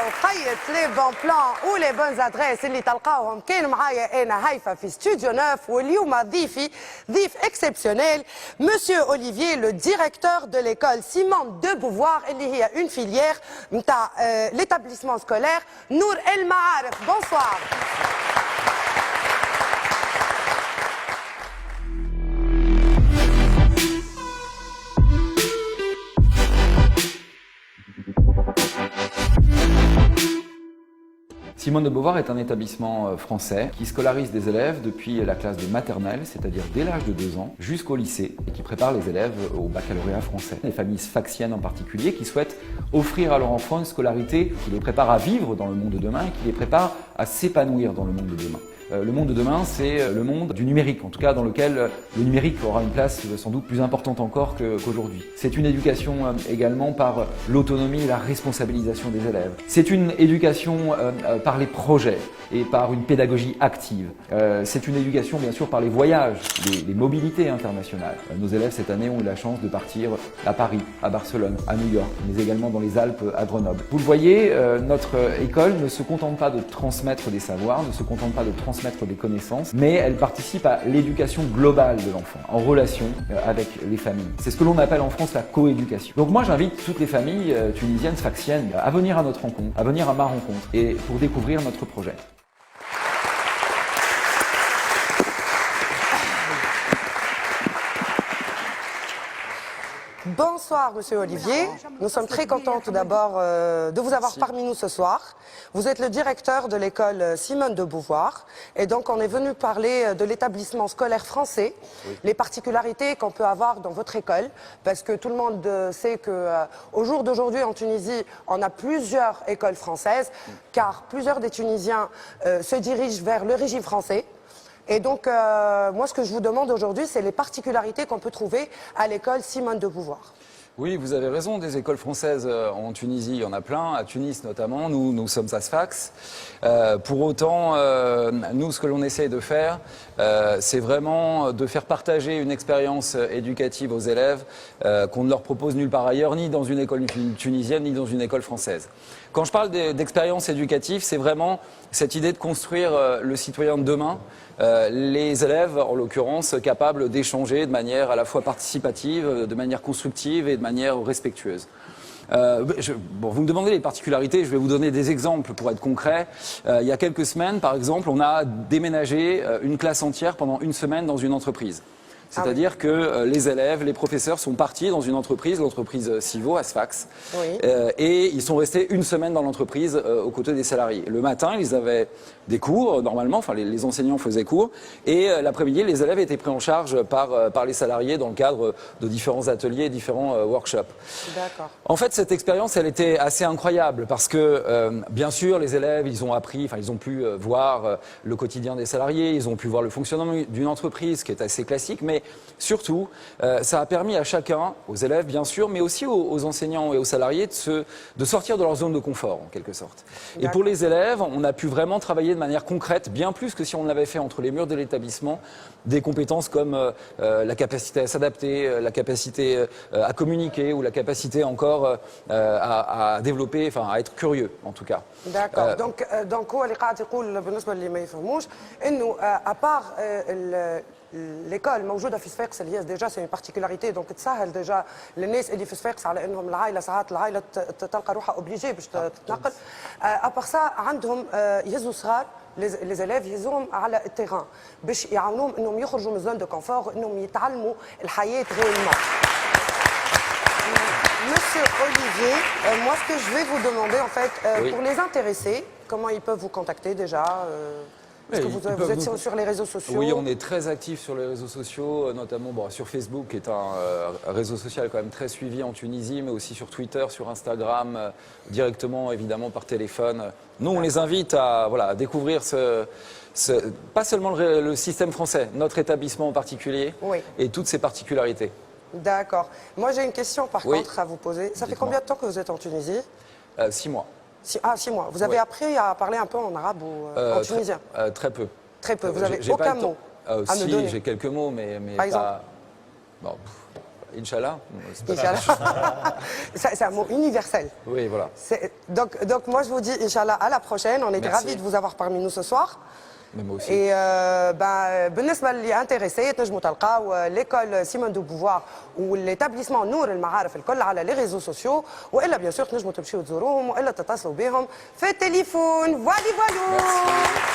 وخيط لي بون بلان ولي بون ادريس اللي تلقاوهم. كان معايا انا هيفا في ستوديو 9 واليوم ضيف اكسبسيونيل مسيو اوليفيي لو ديريكتور دو ليكول سيمون دو بوفوار اللي هي اون فيليير نتاع ليتابليسمون سكولير نور المعارف. بونسوار. Simone de Beauvoir est un établissement français qui scolarise des élèves depuis la classe de maternelle, c'est-à-dire dès l'âge de 2 ans, jusqu'au lycée, et qui prépare les élèves au baccalauréat français. Les familles sfaxiennes en particulier qui souhaitent offrir à leur enfant une scolarité qui les prépare à vivre dans le monde de demain et qui les prépare à s'épanouir dans le monde de demain. Le monde de demain, c'est le monde du numérique, en tout cas dans lequel le numérique aura une place sans doute plus importante encore qu'aujourd'hui. C'est une éducation également par l'autonomie et la responsabilisation des élèves. C'est une éducation par les projets et par une pédagogie active. C'est une éducation bien sûr par les voyages, les mobilités internationales. Nos élèves cette année ont eu la chance de partir à Paris, à Barcelone, à New York, mais également dans les Alpes, à Grenoble. Vous le voyez, notre école ne se contente pas de transmettre des savoirs, ne se contente pas de transmettre des connaissances, mais elle participe à l'éducation globale de l'enfant, en relation avec les familles. C'est ce que l'on appelle en France la coéducation. Donc moi j'invite toutes les familles tunisiennes, sfaxiennes, à venir à notre rencontre, à venir à ma rencontre, et pour découvrir notre projet. Bonsoir, Monsieur Olivier. Nous sommes très contents tout d'abord de vous avoir parmi nous ce soir. Vous êtes le directeur de l'école Simone de Beauvoir. Et donc, on est venu parler de l'établissement scolaire français, les particularités qu'on peut avoir dans votre école. Parce que tout le monde sait qu'au jour d'aujourd'hui, en Tunisie, on a plusieurs écoles françaises, car plusieurs des Tunisiens se dirigent vers le régime français. Et donc, moi, ce que je vous demande aujourd'hui, c'est les particularités qu'on peut trouver à l'école Simone de Beauvoir. Oui, vous avez raison, des écoles françaises en Tunisie, il y en a plein, à Tunis notamment, nous sommes à Sfax. Pour autant, nous, ce que l'on essaye de faire, c'est vraiment de faire partager une expérience éducative aux élèves qu'on ne leur propose nulle part ailleurs, ni dans une école tunisienne, ni dans une école française. Quand je parle d'expérience éducative, c'est vraiment cette idée de construire le citoyen de demain, les élèves, en l'occurrence, capables d'échanger de manière à la fois participative, de manière constructive et de manière respectueuse. Vous me demandez les particularités, je vais vous donner des exemples pour être concret. Il y a quelques semaines, par exemple, on a déménagé une classe entière pendant une semaine dans une entreprise. C'est-à-dire que les élèves, les professeurs sont partis dans une entreprise, l'entreprise Civo à Sfax, et ils sont restés une semaine dans l'entreprise aux côtés des salariés. Le matin, ils avaient des cours, normalement, enfin les enseignants faisaient cours, et l'après-midi, les élèves étaient pris en charge par les salariés dans le cadre de différents ateliers, différents workshops. D'accord. En fait, cette expérience, elle était assez incroyable parce que, bien sûr, les élèves, ils ont appris, enfin, ils ont pu voir le quotidien des salariés, ils ont pu voir le fonctionnement d'une entreprise qui est assez classique, mais surtout, ça a permis à chacun, aux élèves bien sûr, mais aussi aux enseignants et aux salariés de sortir de leur zone de confort en quelque sorte. Et pour les élèves, on a pu vraiment travailler de manière concrète, bien plus que si on l'avait fait entre les murs de l'établissement, des compétences comme la capacité à s'adapter, la capacité à communiquer ou la capacité encore à développer, enfin à être curieux en tout cas. D'accord. Donc هو اللي قاعد يقول بالنسبة اللي ما يفهموش إنه à part l'école موجوده في صفاقس اللي هي ديجا سي بارتيكولاريتي دونك تسهل ديجا للناس اللي في صفاقس على انهم العائله ساعات العائله تلقى روحها اوبليجي باش تتنقل ابار سا عندهم يهزوا صغار لي زيليف يهزوهم على التيران باش يعاونوهم انهم يخرجوا من زون دو كونفور انهم يتعلموا الحياه غيرمون. Monsieur Olivier, moi ce que je vais vous demander en fait, pour les intéressés, comment ils peuvent vous contacter déjà Est-ce que vous êtes sur les réseaux sociaux? Oui, on est très actifs sur les réseaux sociaux, notamment sur Facebook, qui est un réseau social quand même très suivi en Tunisie, mais aussi sur Twitter, sur Instagram, directement évidemment par téléphone. Nous, on les invite à découvrir pas seulement le système français, notre établissement en particulier, et toutes ses particularités. D'accord. Moi, j'ai une question par contre à vous poser. Ça fait combien de temps que vous êtes en Tunisie? 6 mois. 6 mois. Vous avez appris à parler un peu en arabe ou en tunisien? Très peu. Très peu. Vous n'avez aucun mot à me donner? Si, j'ai quelques mots, mais par exemple? pas... Bon, Inch'Allah. Inch'Allah. C'est un mot universel. Oui, voilà. Donc moi je vous dis Inch'Allah à la prochaine. On était Merci. ravis de vous avoir parmi nous ce soir. Mais moi aussi. Et بالنسبة اللي intéressé تنجموا تلقاو l'école Simone de Beauvoir والétablissement نور المعارف الكل على les réseaux sociaux والا bien sûr تنجموا تمشيو تزوروهم والا تتصلوا بهم في التليفون. فوالي فوالو.